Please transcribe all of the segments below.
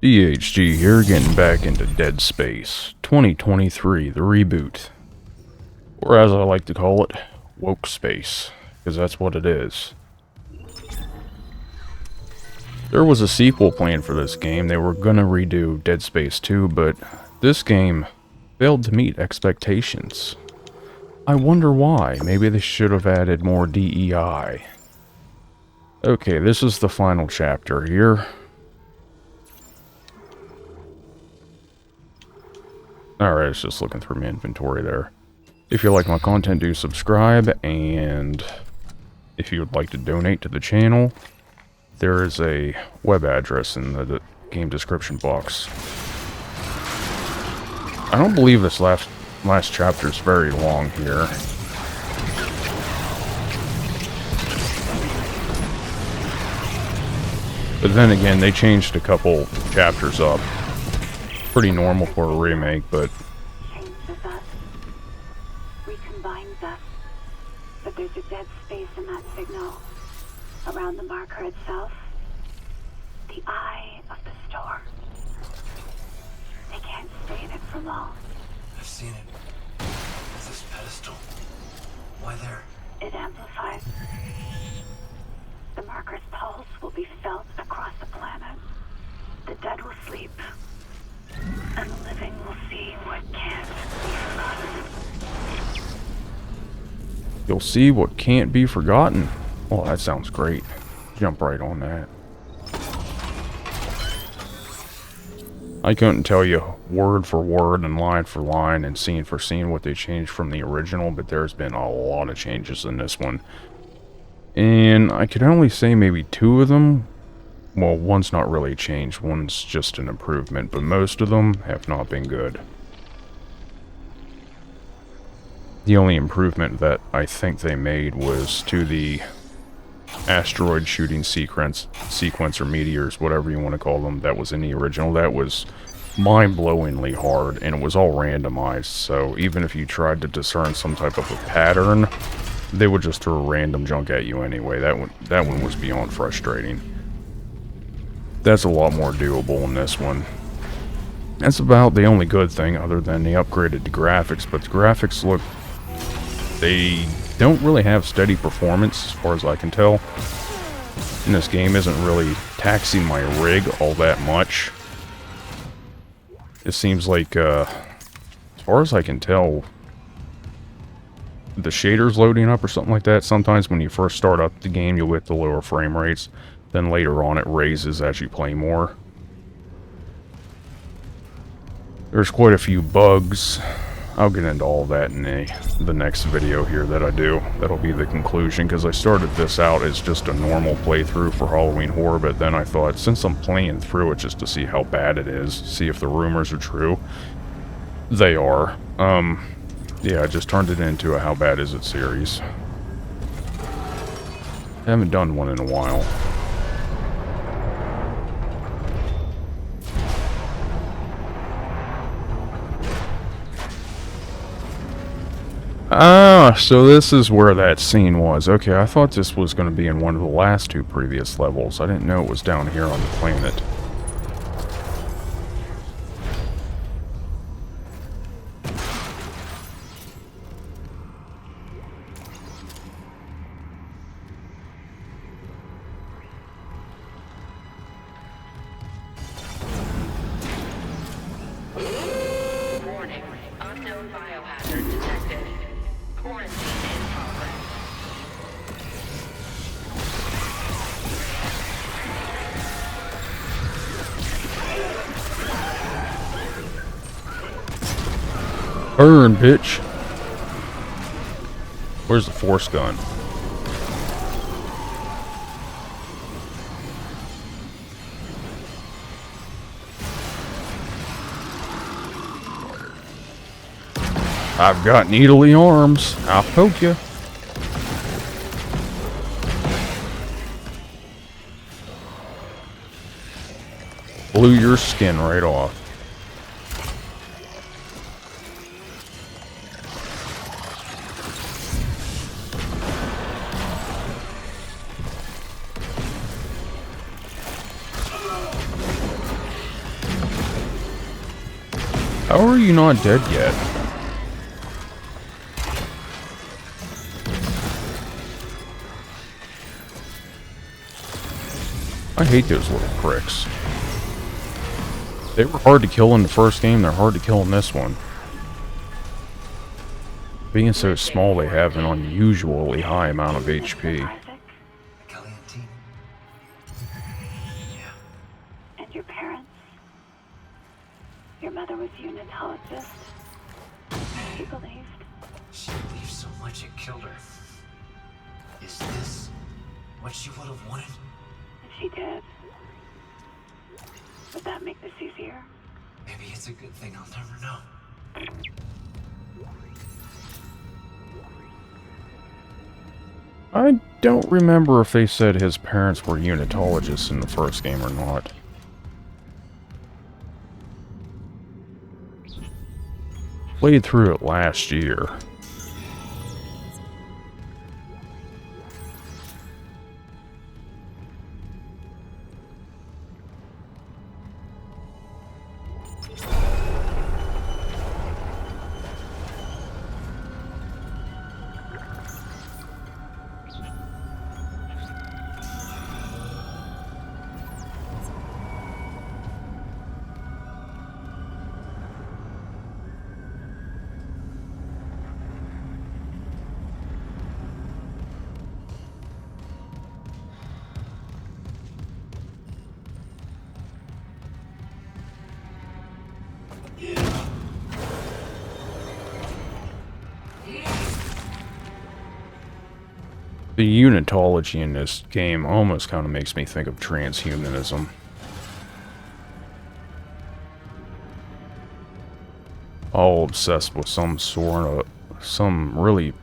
DHG here, getting back into Dead Space 2023, the reboot. Or as I like to call it, Woke Space, because that's what it is. There was a sequel planned for this game. They were gonna redo Dead Space 2, but this game failed to meet expectations. I wonder why. Maybe they should have added more DEI. Okay, this is the final chapter here. Alright, it's just looking through my inventory there. If you like my content, do subscribe, and if you would like to donate to the channel, there is a web address in the game description box. I don't believe this last chapter is very long here. But then again, they changed a couple chapters up. Pretty normal for a remake, but Changes us. Recombines us. But there's a dead space in that signal. Around the marker itself. The eye of the storm. They can't stay in it for long. I've seen it. It's this pedestal. Why there? It amplifies. The marker's pulse will be felt across the planet. The dead will sleep. And the living will see what can't be forgotten. you'll see what can't be forgotten. Oh, that sounds great. Jump right on that. I couldn't tell you word for word and line for line and scene for scene what they changed from the original, but there's been a lot of changes in this one. And I could only say maybe two of them. Well, one's not really changed, one's just an improvement, but most of them have not been good. The only improvement that I think they made was to the asteroid shooting sequence or meteors, whatever you want to call them, that was in the original. That was mind-blowingly hard, and it was all randomized, so even if you tried to discern some type of a pattern, they would just throw random junk at you anyway. That one was beyond frustrating. That's a lot more doable in this one. That's about the only good thing, other than they upgraded the graphics, but the graphics look... they don't really have steady performance, as far as I can tell. And this game isn't really taxing my rig all that much. It seems like, as far as I can tell, the shaders loading up or something like that. Sometimes when you first start up the game, you'll get the lower frame rates. Then later on it raises as you play more. There's quite a few bugs. I'll get into all that in the next video here that I do. That'll be the conclusion, because I started this out as just a normal playthrough for Halloween Horror, but then I thought, since I'm playing through it just to see how bad it is, see if the rumors are true, they are. Yeah, I just turned it into a How Bad Is It series. I haven't done one in a while. Ah, so this is where that scene was. Okay, I thought this was going to be in one of the last two previous levels. I didn't know it was down here on the planet. Warning. Unknown biohazard detected. Quarantine in progress. Burn, bitch. Where's the force gun? I've got needly arms. I'll poke you. Blew your skin right off. How are you not dead yet? I hate those little pricks. They were hard to kill in the first game, they're hard to kill in this one. Being so small, they have an unusually high amount of HP. Isaac, The Kellyan team. Yeah. and your parents. Your mother was a unitologist. She believed. She believed so much it killed her. Is this what she would have wanted? She did. Would that make this easier? Maybe it's a good thing I'll never know. I don't remember if they said his parents were unitologists in the first game or not. Played through it last year. The unitology in this game almost kind of makes me think of transhumanism. All obsessed with some really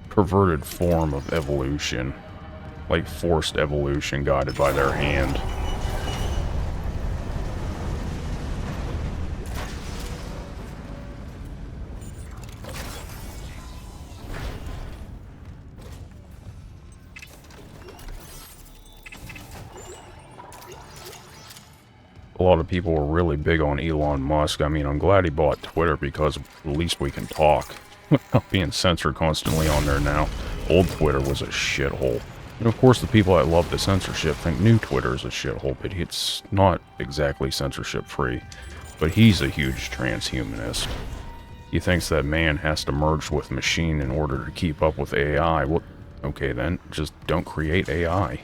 perverted form of evolution. Like forced evolution guided by their hand. A lot of people were really big on Elon Musk. I mean, I'm glad he bought Twitter because at least we can talk without being censored constantly on there now. Old Twitter was a shithole. And of course, the people that love the censorship think new Twitter is a shithole, but it's not exactly censorship-free. But he's a huge transhumanist. He thinks that man has to merge with machine in order to keep up with AI. Well, okay then, just don't create AI.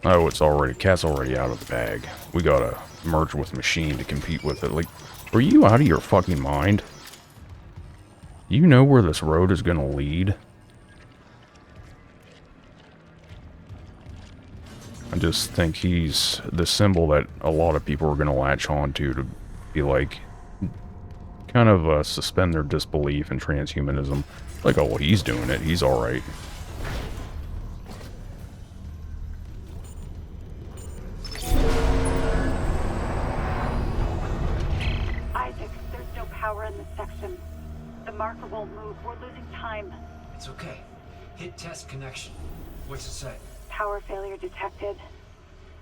Oh, it's already, cat's already out of the bag. We gotta merge with machine to compete with it. Like, are you out of your fucking mind? You know where this road is gonna lead? I just think he's the symbol that a lot of people are gonna latch on to be like, kind of suspend their disbelief in transhumanism. Like, oh, well, he's doing it. He's alright. Isaac, there's no power in this section. The marker won't move. We're losing time. It's okay. Hit test connection. What's it say? Power failure detected.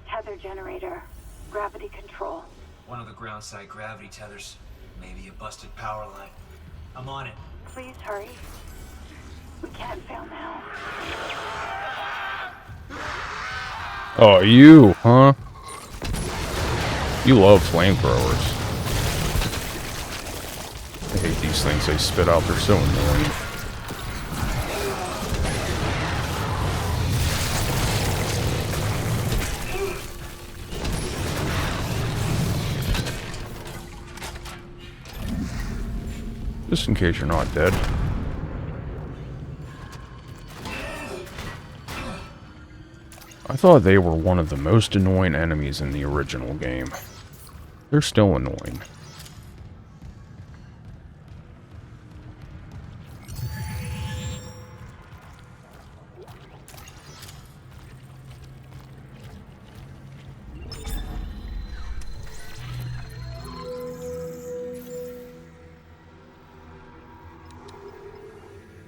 Tether generator. Gravity control. One of the ground side gravity tethers. Maybe a busted power line. I'm on it. Please hurry. We can't fail now. Oh, you, huh? You love flamethrowers. I hate these things they spit out, they're so annoying. Just in case you're not dead. I thought they were one of the most annoying enemies in the original game. They're still annoying.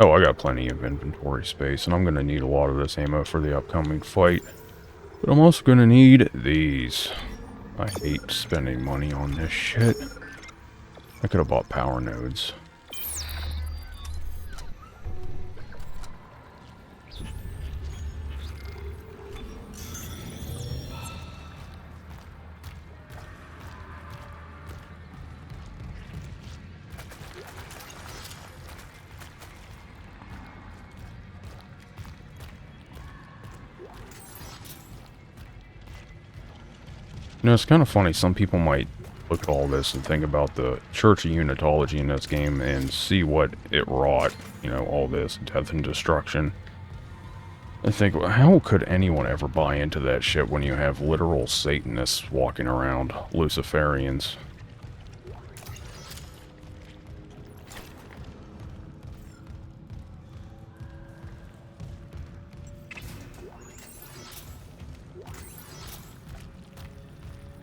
Oh, I got plenty of inventory space, and I'm going to need a lot of this ammo for the upcoming fight. But I'm also going to need these. I hate spending money on this shit. I could have bought power nodes. You know, it's kind of funny. Some people might look at all this and think about the Church of Unitology in this game and see what it wrought. You know, all this death and destruction. I think, well, how could anyone ever buy into that shit when you have literal Satanists walking around, Luciferians?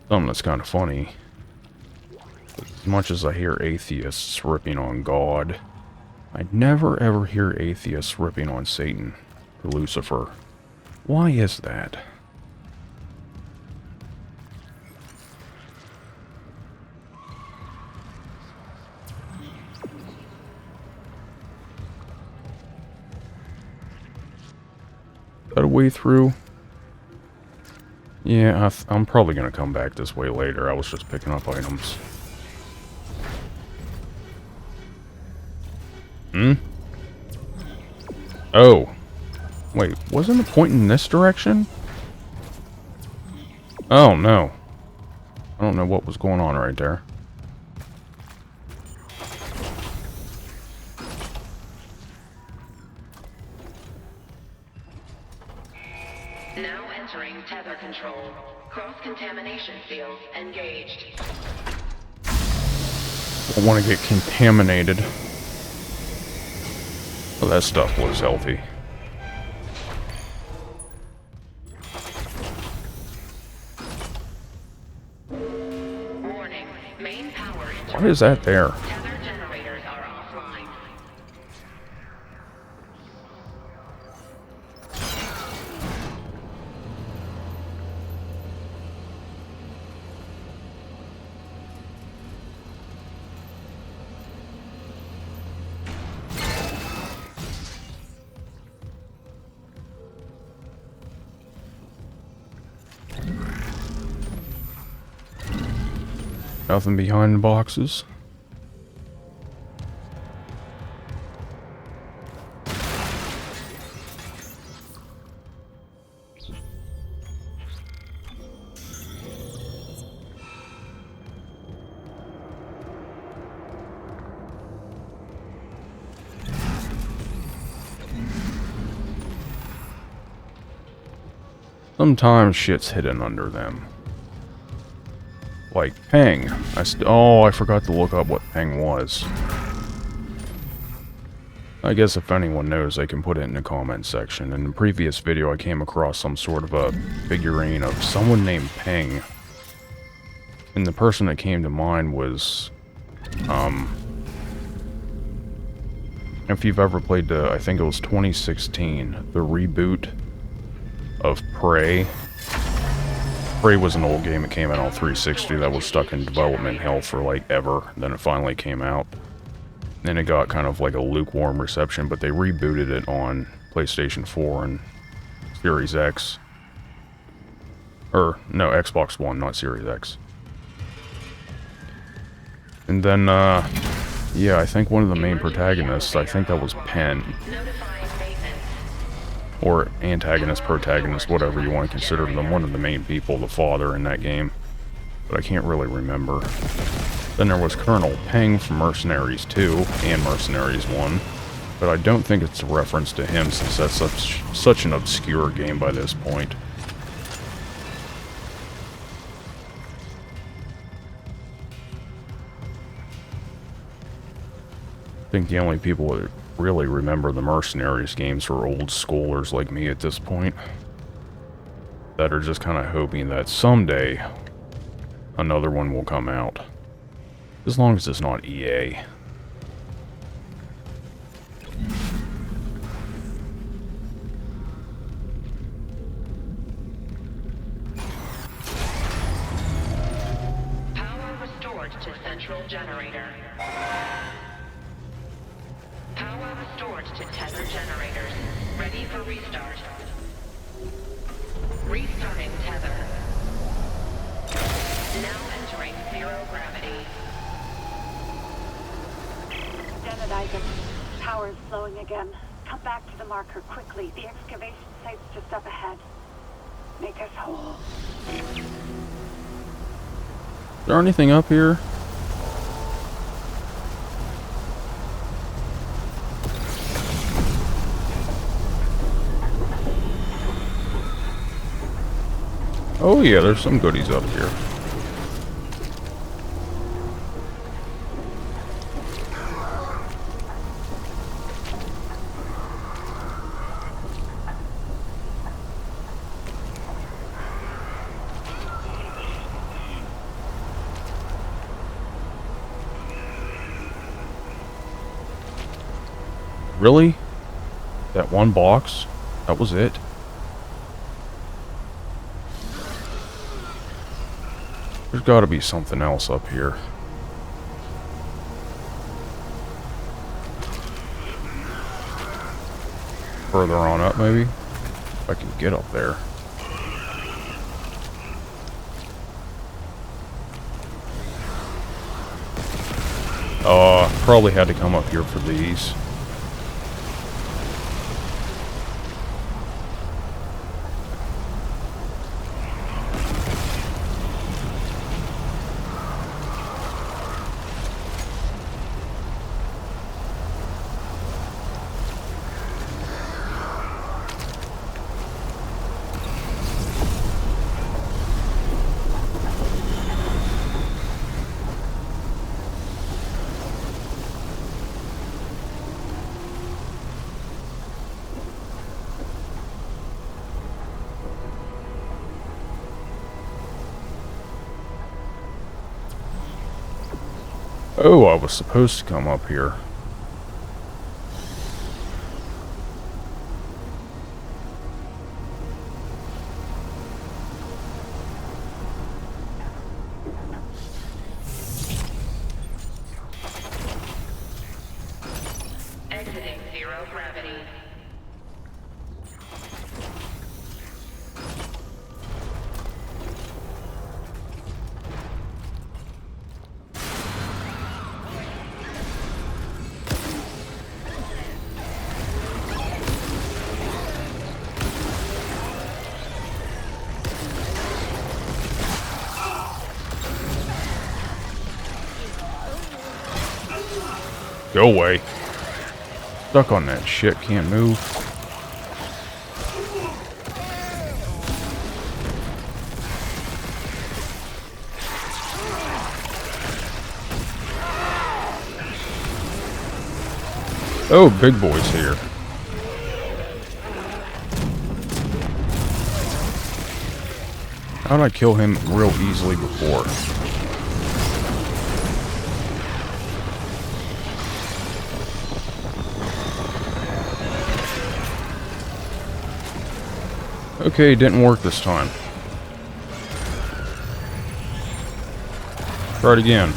Something that's kind of funny. As much as I hear atheists ripping on God, I never ever hear atheists ripping on Satan or Lucifer. Why is that? Is that a way through? Yeah, I'm probably going to come back this way later. I was just picking up items. Oh. Wait, wasn't it pointing in this direction? Oh, no. I don't know what was going on right there. Now entering tether control. Cross-contamination field engaged. Don't want to get contaminated. Well, that stuff looks healthy. Warning. Main power What is that there? tether generators are offline. Nothing behind the boxes. Sometimes shit's hidden under them. Like ping. Oh, I forgot to look up what ping was. I guess if anyone knows, they can put it in the comment section. In the previous video, I came across some sort of a figurine of someone named Ping. And the person that came to mind was, if you've ever played the, I think it was 2016, the reboot of Prey. Prey was an old game that came out on 360 that was stuck in development hell for like ever. Then it finally came out. Then it got kind of like a lukewarm reception, but they rebooted it on PlayStation 4 and Series X. Or, no, Xbox One, not Series X. And then, yeah, I think one of the main protagonists, I think that was Penn. Or antagonist, protagonist, whatever you want to consider them, one of the main people, the father in that game. But I can't really remember. Then there was Colonel Peng from Mercenaries 2 and Mercenaries 1. But I don't think it's a reference to him since that's such an obscure game by this point. I think the only people that really remember the Mercenaries games are old schoolers like me at this point. That are just kind of hoping that someday another one will come out. As long as it's not EA. Power restored to central generator. Power restored to tether generators. Ready for restart. Restarting tether. Now entering zero gravity. Denadizer, power is slowing again. Come back to the marker quickly. The excavation site's just up ahead. Make us whole. Is there anything up here? Oh yeah, there's some goodies up here. Really? That one box? That was it? There's got to be something else up here. Further on up, maybe? If I can get up there. Probably had to come up here for these. Oh, I was supposed to come up here. Exiting zero gravity. Go away. Stuck on that shit, can't move. Oh, big boy's here. How did I kill him real easily before? Okay, didn't work this time. Try it again.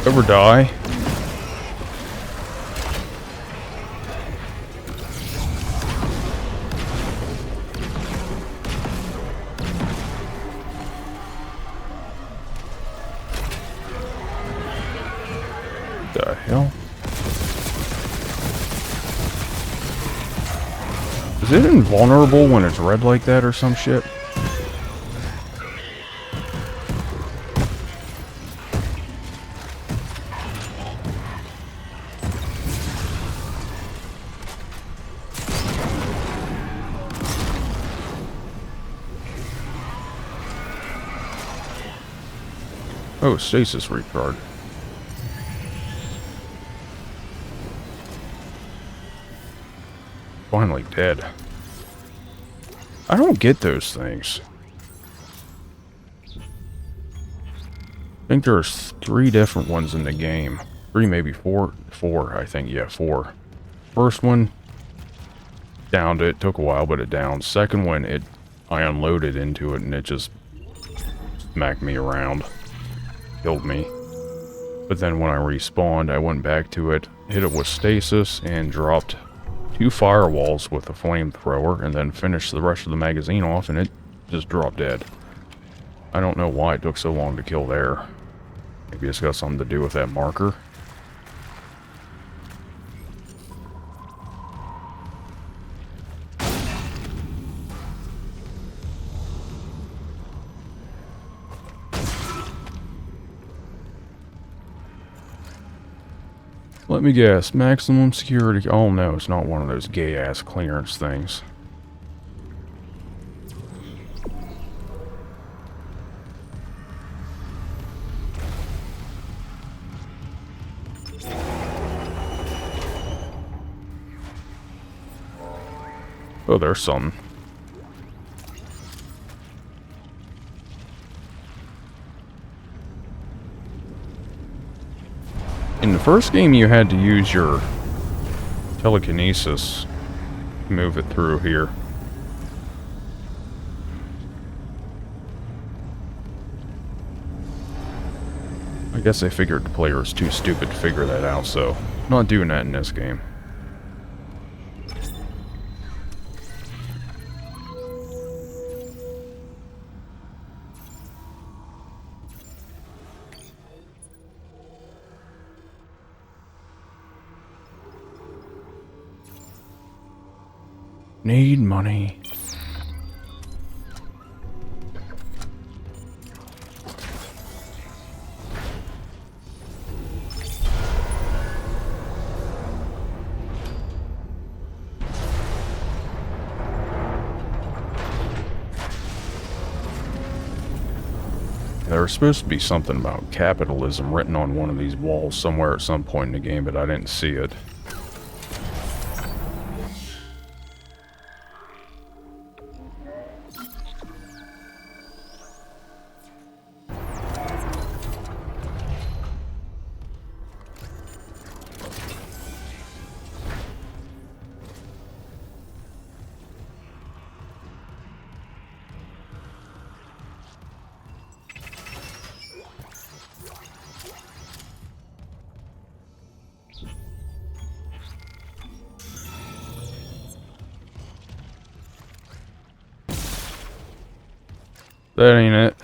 Ever die? The hell? Is it invulnerable when it's red like that or some shit? Oh, stasis retard. Finally dead. I don't get those things. I think there's 3 different ones in the game. 3, maybe 4. 4, I think. Yeah, 4. First one, downed it. Took a while, but it downed. Second one, I unloaded into it, and it just smacked me around. Killed me. But then when I respawned, I went back to it, hit it with stasis, and dropped 2 firewalls with a flamethrower, and then finished the rest of the magazine off, and it just dropped dead. I don't know why it took so long to kill there. Maybe it's got something to do with that marker. Let me guess, maximum security. Oh no, it's not one of those gay-ass clearance things. Oh, there's something. In the first game, you had to use your telekinesis to move it through here. I guess they figured the player was too stupid to figure that out, so not doing that in this game. Need money. There was supposed to be something about capitalism written on one of these walls somewhere at some point in the game, but I didn't see it. That ain't it.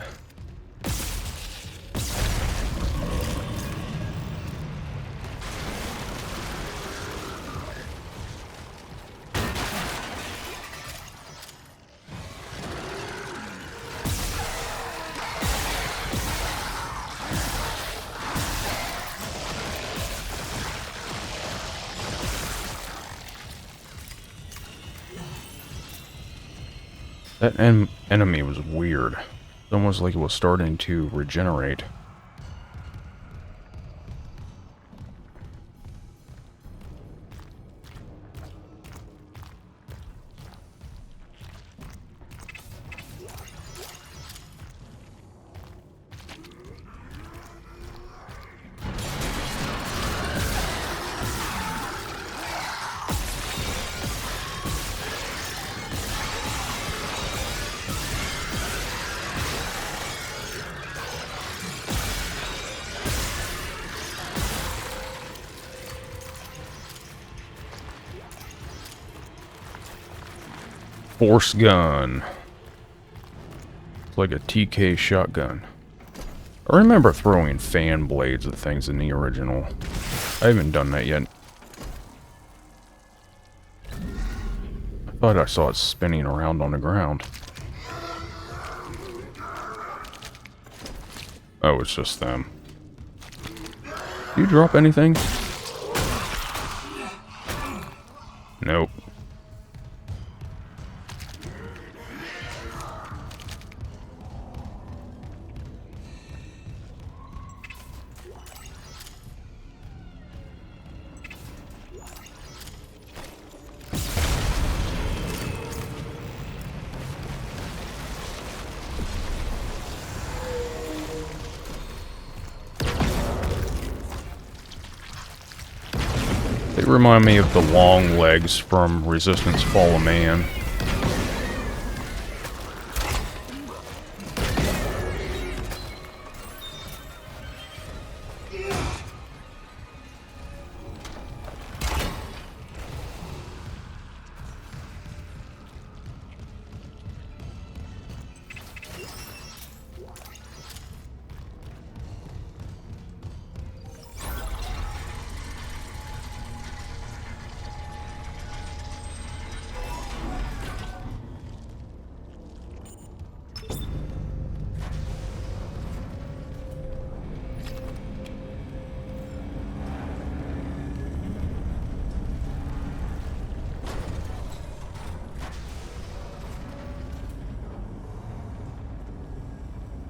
That enemy was weird. It's almost like it was starting to regenerate. Force gun. It's like a TK shotgun. I remember throwing fan blades at things in the original. I haven't done that yet. I thought I saw it spinning around on the ground. Oh, it's just them. Do you drop anything? Nope. They remind me of the long legs from Resistance Fall of Man.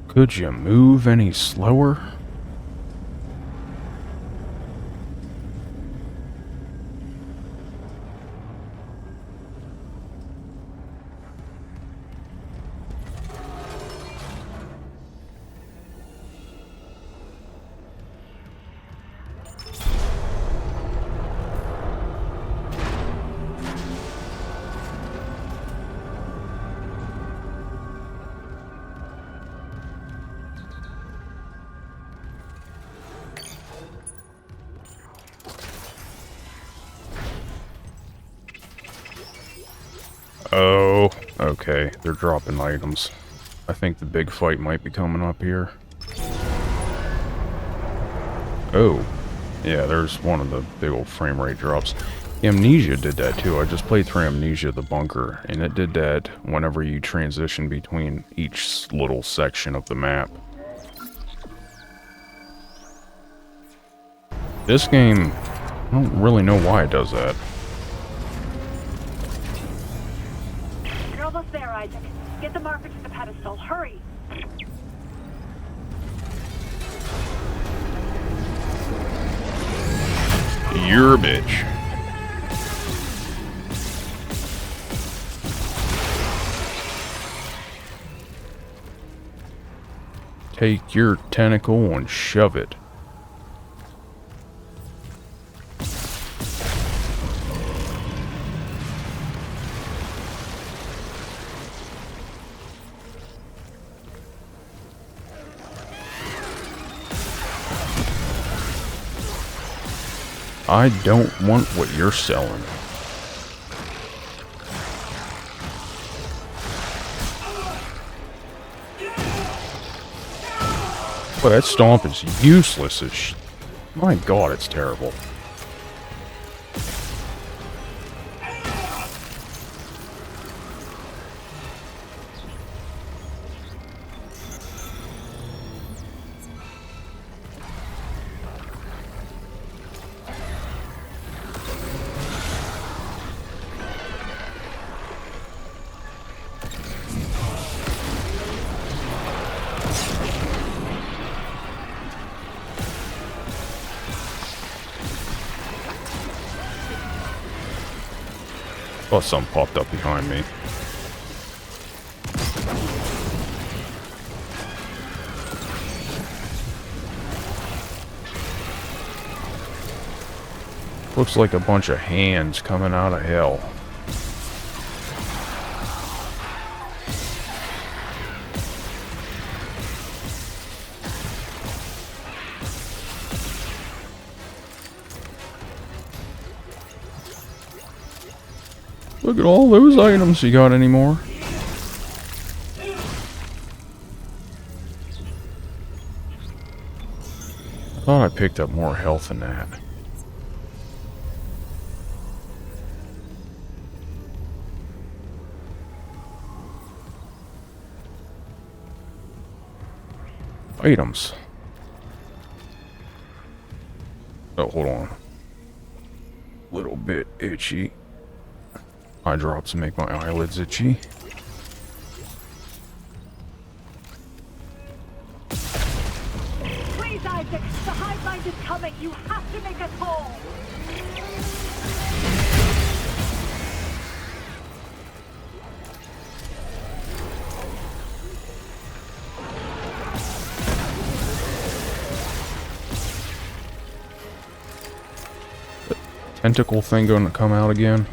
Could you move any slower? Oh, okay. They're dropping items. I think the big fight might be coming up here. Oh. Yeah, there's one of the big old frame rate drops. Amnesia did that too. I just played through Amnesia the Bunker, and it did that whenever you transition between each little section of the map. This game, I don't really know why it does that. You're almost there, Isaac. Get the marker to the pedestal. Hurry! You're a bitch. Take your tentacle and shove it. I don't want what you're selling. But that stomp is useless as my god, it's terrible. Oh, something popped up behind me. Looks like a bunch of hands coming out of hell. Look at all those items you got anymore. I thought I picked up more health than that. Items. Oh, hold on. Little bit itchy. Eye drops make my eyelids itchy. Please, Isaac! The hive mind is coming! You have to make us whole! tentacle thing going to come out again?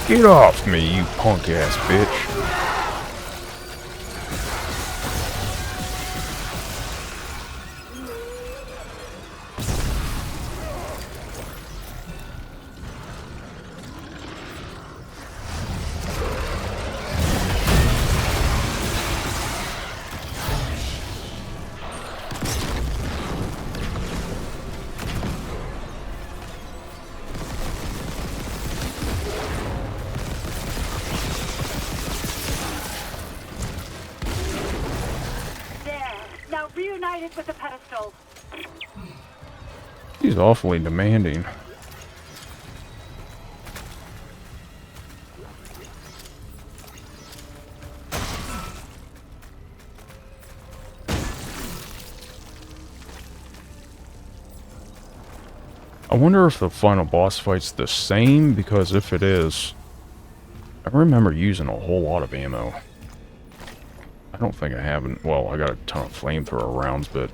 Get off me, you punk-ass bitch. Now reunited with the pedestal. He's awfully demanding. I wonder if the final boss fight's the same, because if it is, I remember using a whole lot of ammo. I don't think I haven't. Well, I got a ton of flamethrower rounds, but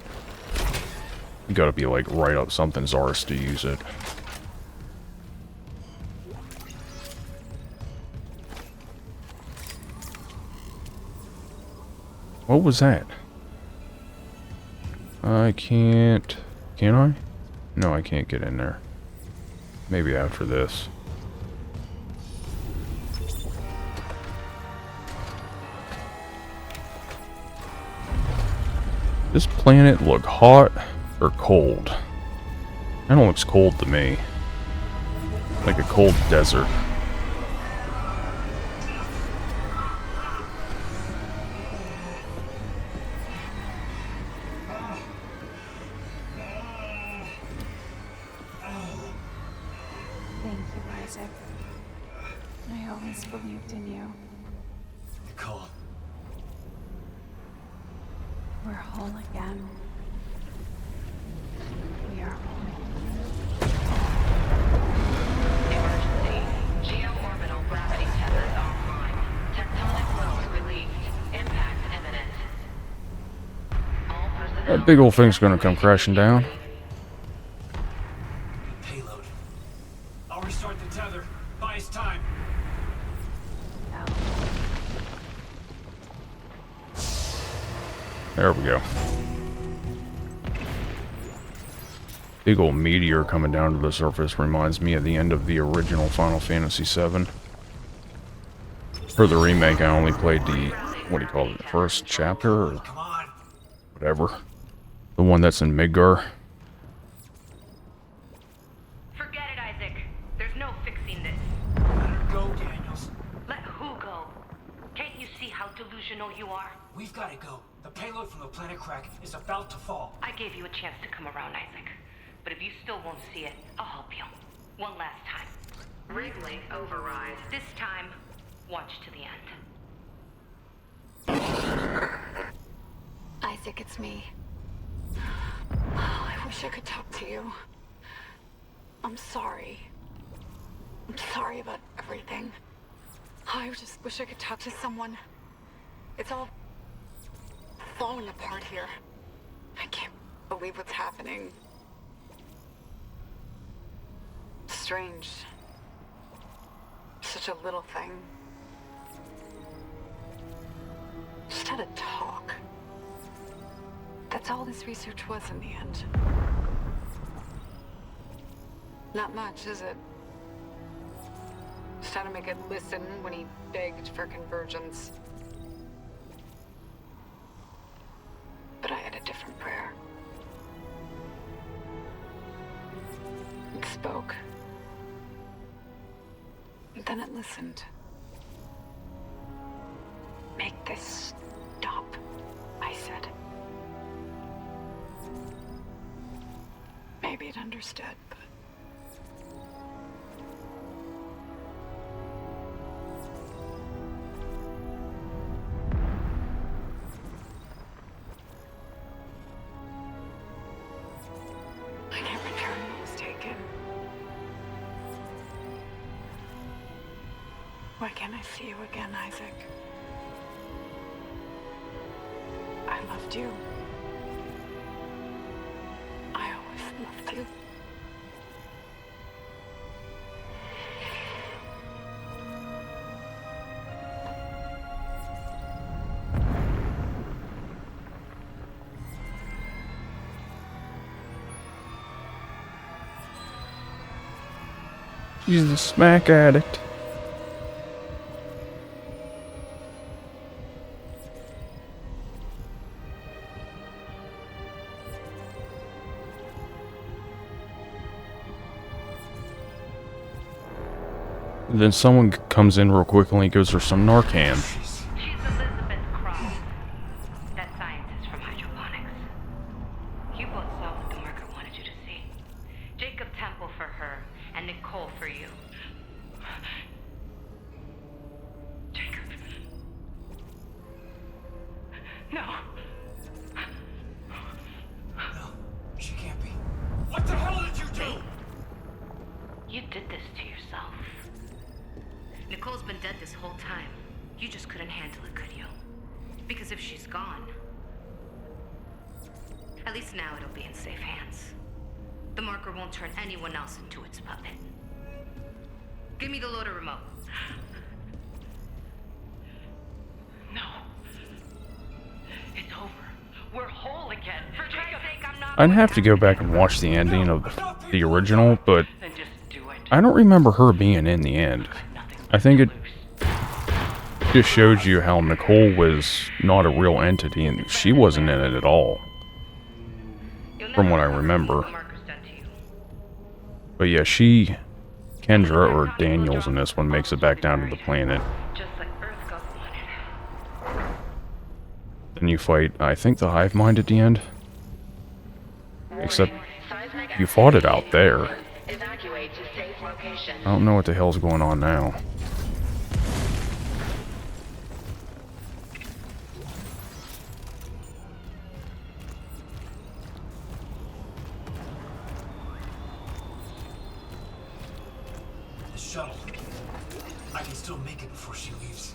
you gotta be like right up something's arse to use it. What was that? I can't... Can I? No, I can't get in there. Maybe after this. This planet look hot or cold? That looks cold to me. Like a cold desert. Thank you, Isaac. I always believed in you. Nicole. We're whole again. We are whole. Emergency. Geo-orbital gravity tethers offline. Tectonic load released. Impact imminent. All personnel... That big old thing's gonna come crashing down. Payload. I'll restart the tether. Buy us time. No. There we go. Big old meteor coming down to the surface reminds me of the end of the original Final Fantasy VII. For the remake, I only played the, what do you call it, the first chapter or Come on. whatever. The one that's in Midgar. Forget it, Isaac. There's no fixing this. Let her go, Daniels. Let who go? Can't you see how delusional you are? We've got to go. The payload from the planet crack is about to fall. I gave you a chance to come around, Isaac. But if you still won't see it, I'll help you. One last time. Rig link override. This time, watch to the end. Isaac, it's me. Oh, I wish I could talk to you. I'm sorry. I'm sorry about everything. I just wish I could talk to someone. It's all falling apart here. I can't believe what's happening. Strange. Such a little thing. Just had a talk. That's all this research was in the end. Not much, is it? Just had to make it listen when he begged for convergence. But I had a different prayer. It spoke. And then it listened. Make this stop, I said. Maybe it understood, but... I can't return what was taken. can I see you again, Isaac? I loved you. I always loved you. He's a smack addict. Then someone comes in real quickly and goes for some Narcan. She's Elizabeth Cross, that scientist from hydroponics. You both saw what the marker wanted you to see. Jacob Temple for her, and Nicole for you. Jacob. No. No, she can't be. What the hell did you do? You did this to yourself. Nicole's been dead this whole time. You just couldn't handle it, could you? Because if she's gone, at least now it'll be in safe hands. The marker won't turn anyone else into its puppet. Give me the loader remote. No. It's over. We're whole again. For Christ's sake, I'm not. I'd have to go back and watch the ending of the original, but Then just do it. I don't remember her being in the end. I think it just shows you how Nicole was not a real entity and she wasn't in it at all, from what I remember. But yeah, Kendra, or Daniels in this one, makes it back down to the planet. Just like Earth God wanted. Then you fight, I think, the Hive Mind at the end. Except you fought it out there. Evacuate to safe location. I don't know what the hell's going on now. The shuttle. I can still make it before she leaves.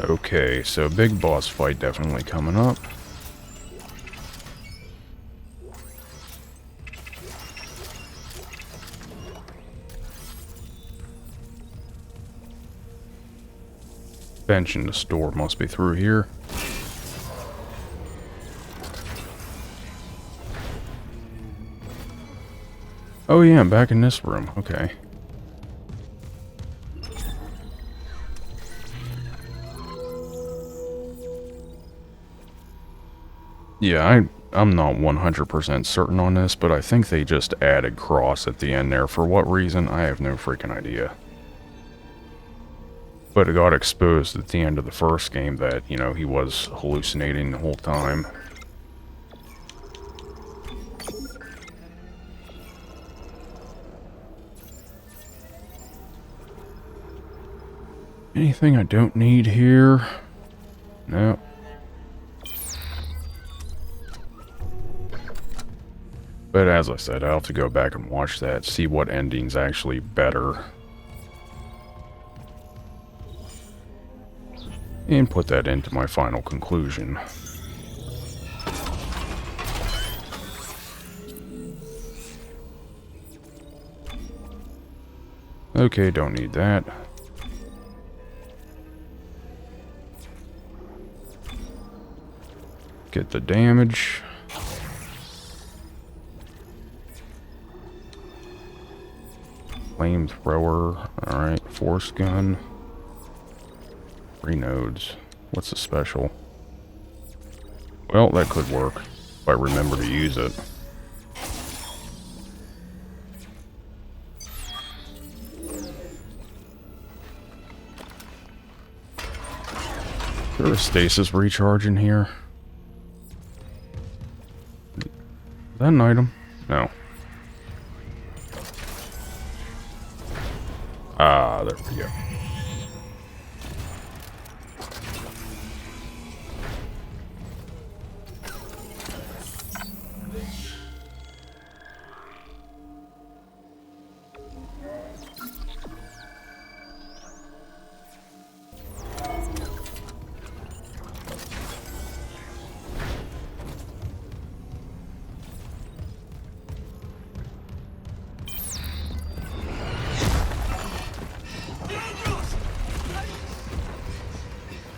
Okay, so big boss fight definitely coming up. Bench in the store must be through here. Oh yeah, I'm back in this room. Okay. Yeah, I'm not 100% certain on this, but I think they just added Cross at the end there. For what reason, I have no freaking idea. But it got exposed at the end of the first game that, you know, he was hallucinating the whole time. Anything I don't need here? No. But as I said, I'll have to go back and watch that, see what ending's actually better. And put that into my final conclusion. Okay, don't need that. Get the damage. Flamethrower. Alright, force gun. 3 nodes. What's the special? Well, that could work if I remember to use it. Is there a stasis recharge in here? Is that an item? No. Ah, there we go.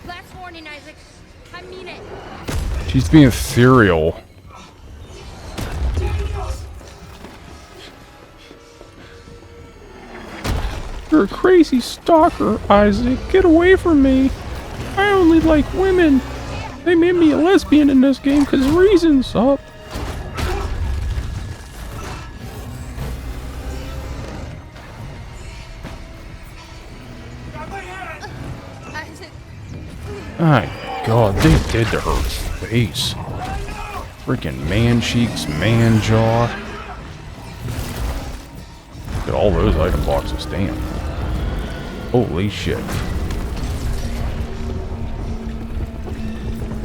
Last warning, Isaac. I mean it. She's being ethereal. You're a crazy stalker, Isaac. Get away from me. I only like women. They made me a lesbian in this game because reasons. Up. Isaac. My God, they did to her face. Freaking man cheeks, man jaw. Look at all those item boxes, damn. Holy shit.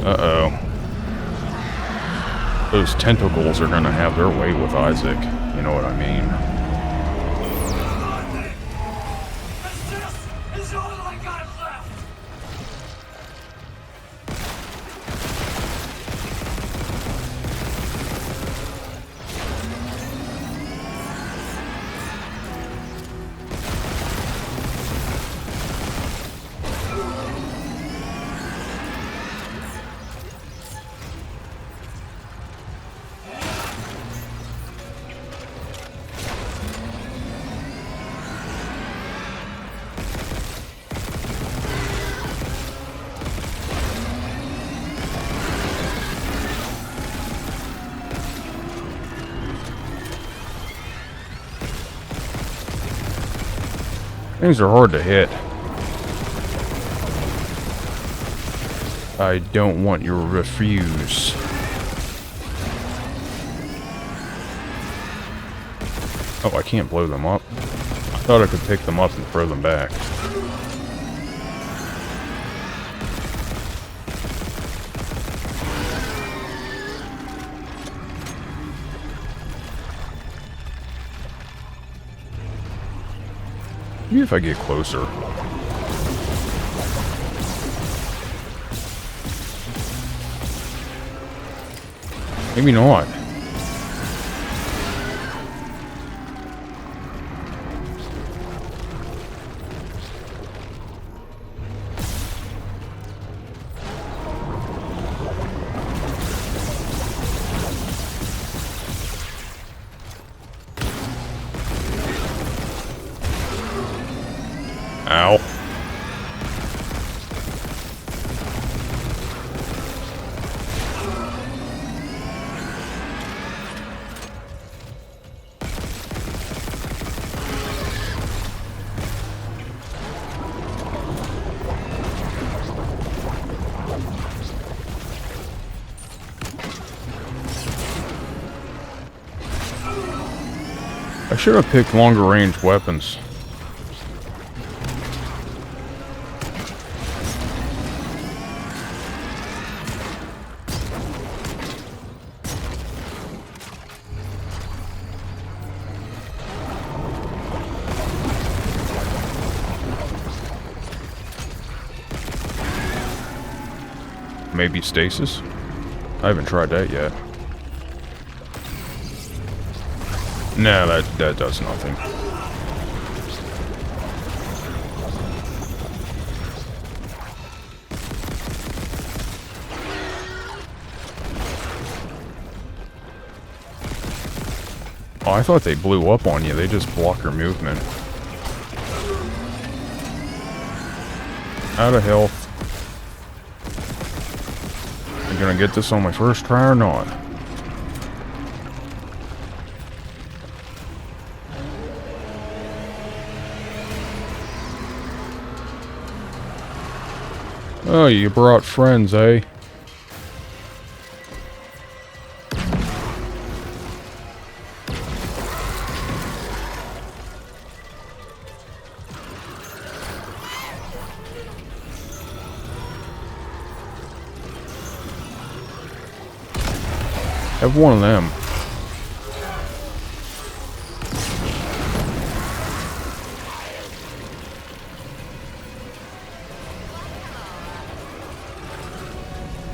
Uh-oh. Those tentacles are gonna have their way with Isaac. You know what I mean? It's all I got left. Things are hard to hit. I don't want your refuse. Oh, I can't blow them up. I thought I could pick them up and throw them back. Maybe if I get closer. Maybe not. Ow. I should have picked longer range weapons. Maybe stasis? I haven't tried that yet. No, that does nothing. Oh, I thought they blew up on you. They just block your movement. Out of health. Am I gonna get this on my first try or not? Oh, you brought friends, eh? Have one of them.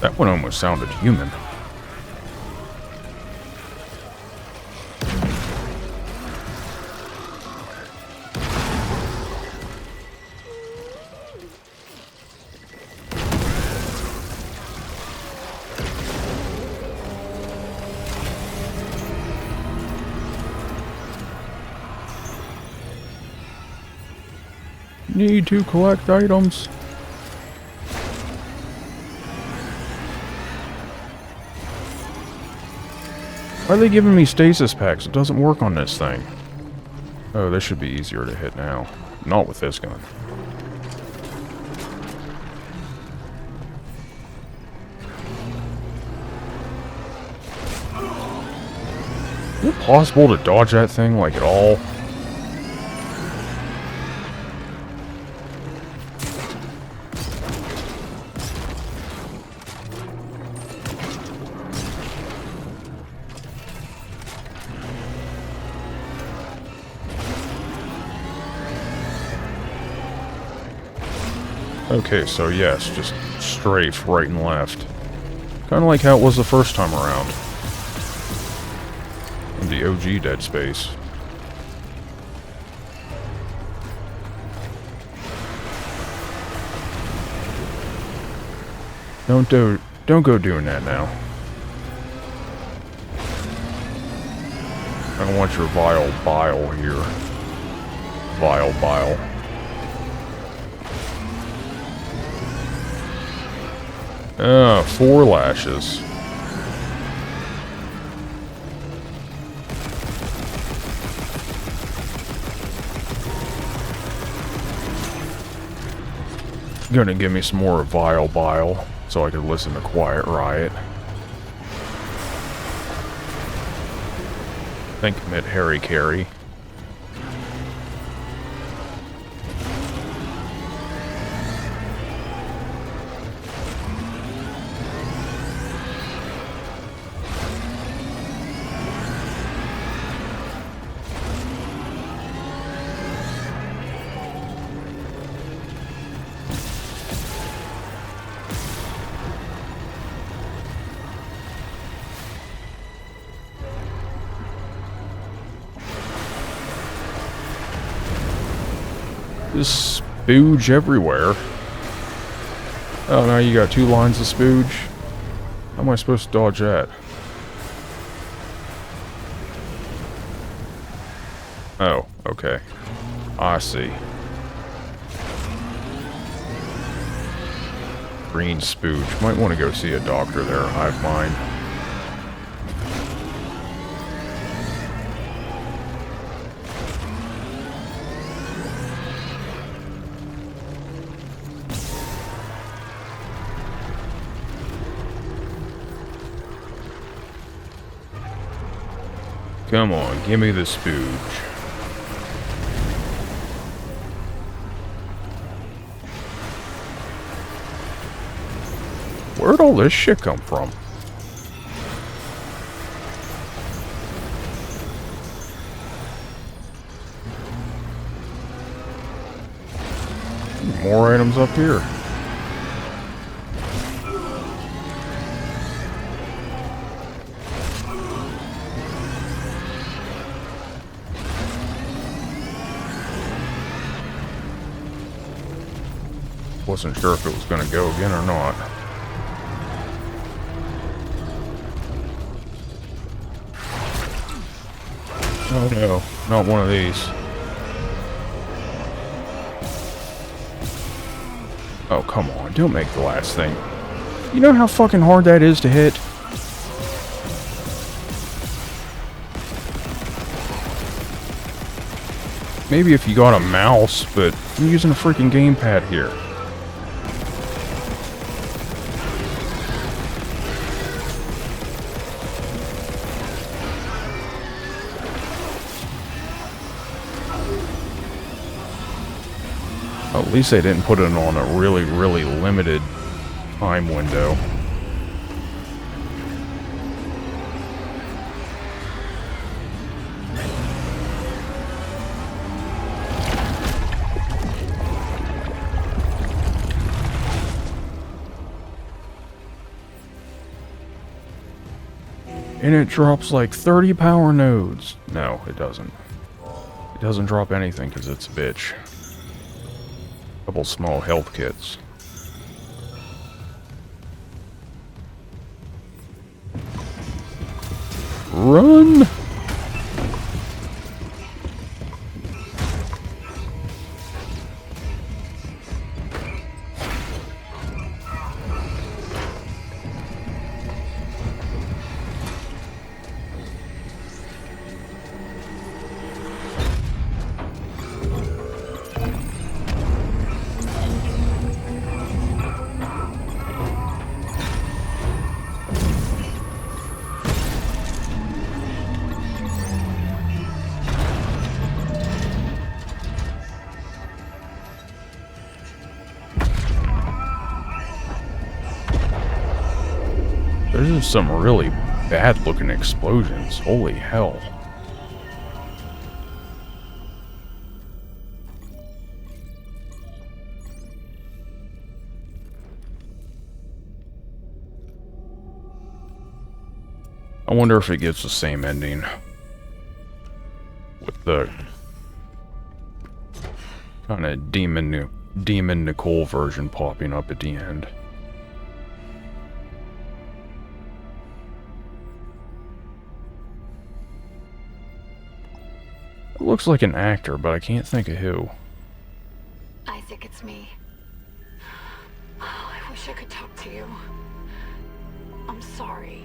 That one almost sounded human. Need to collect items. Why are they giving me stasis packs? It doesn't work on this thing. Oh, this should be easier to hit now. Not with this gun. Is it possible to dodge that thing, like, at all? Okay, so yes, just strafe right and left. Kind of like how it was the first time around. In the OG Dead Space. Don't go doing that now. I don't want your vile bile here. Vile bile. Ah, 4 lashes. Gonna give me some more vile bile, so I can listen to Quiet Riot. Then commit Harry Carey. Just spooge everywhere. Oh, now you got 2 lines of spooge? How am I supposed to dodge that? Oh, okay. I see. Green spooge. Might want to go see a doctor there, hive mind. Come on, give me the spooge. Where'd all this shit come from? More items up here. Wasn't sure if it was going to go again or not. Oh no, not one of these. Oh, come on, don't make the last thing. You know how fucking hard that is to hit? Maybe if you got a mouse, but I'm using a freaking gamepad here. At least they didn't put it on a really, really limited time window. And it drops like 30 power nodes. No, it doesn't. It doesn't drop anything because it's a bitch. Couple small health kits. Run! There's just some really bad looking explosions. Holy hell. I wonder if it gets the same ending. With the kind of Demon Nicole version popping up at the end. It looks like an actor, but I can't think of who. Isaac, it's me. Oh, I wish I could talk to you. I'm sorry.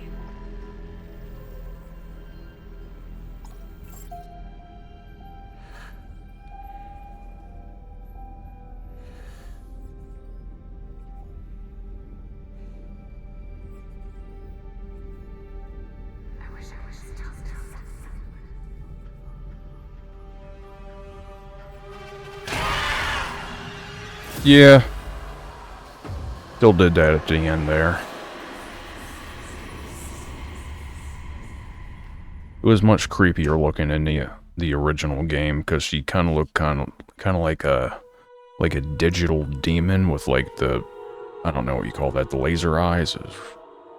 Yeah. Still did that at the end there. It was much creepier looking in the original game because she kind of looked kind of like a digital demon with like the, I don't know what you call that, the laser eyes. It was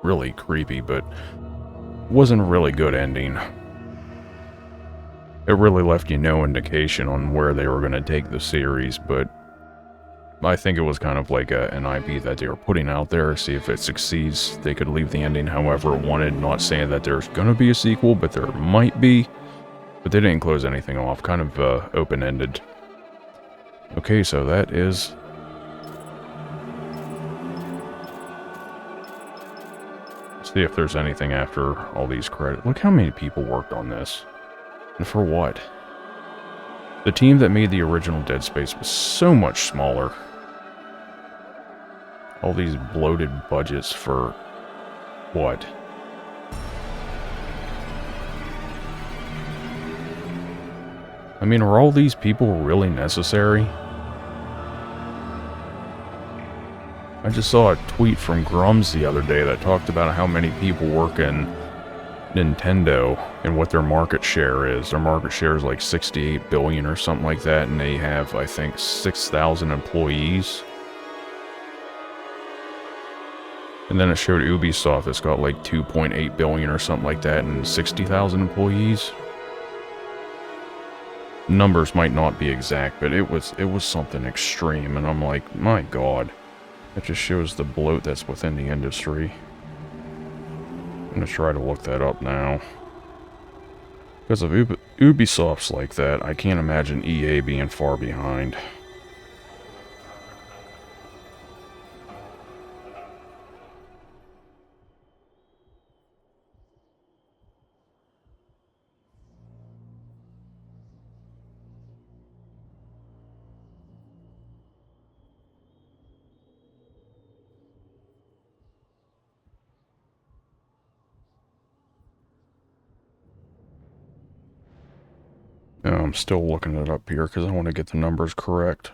really creepy, but wasn't a really good ending. It really left you no indication on where they were going to take the series, but I think it was kind of like an IP that they were putting out there, see if it succeeds. They could leave the ending however it wanted, not saying that there's going to be a sequel, but there might be. But they didn't close anything off, kind of open-ended. Okay, so that is... see if there's anything after all these credits. Look how many people worked on this. And for what? The team that made the original Dead Space was so much smaller. All these bloated budgets for what? I mean, are all these people really necessary? I just saw a tweet from Grums the other day that talked about how many people work in Nintendo and what their market share is. Their market share is like 68 billion or something like that, and they have, I think, 6,000 employees. And then it showed Ubisoft, it's got like 2.8 billion or something like that, and 60,000 employees. Numbers might not be exact, but it was something extreme, and I'm like, my god. It just shows the bloat that's within the industry. I'm gonna try to look that up now. Because of Ubisoft's like that, I can't imagine EA being far behind. I'm still looking it up here because I want to get the numbers correct.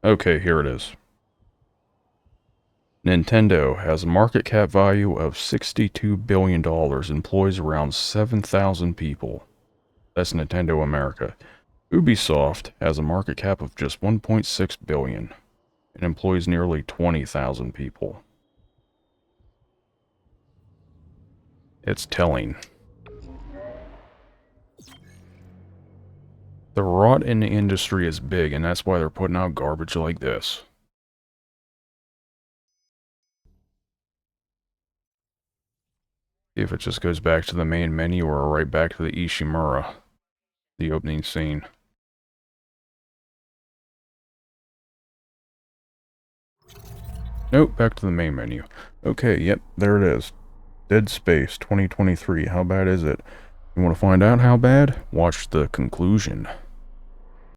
Okay, here it is. Nintendo has a market cap value of $62 billion, employs around 7,000 people. That's Nintendo America. Ubisoft has a market cap of just 1.6 billion and employs nearly 20,000 people. It's telling. The rot in the industry is big, and that's why they're putting out garbage like this. If it just goes back to the main menu or right back to the Ishimura, the opening scene. Nope, back to the main menu. Okay, yep, there it is. Dead Space 2023. How bad is it? You want to find out how bad? Watch the conclusion.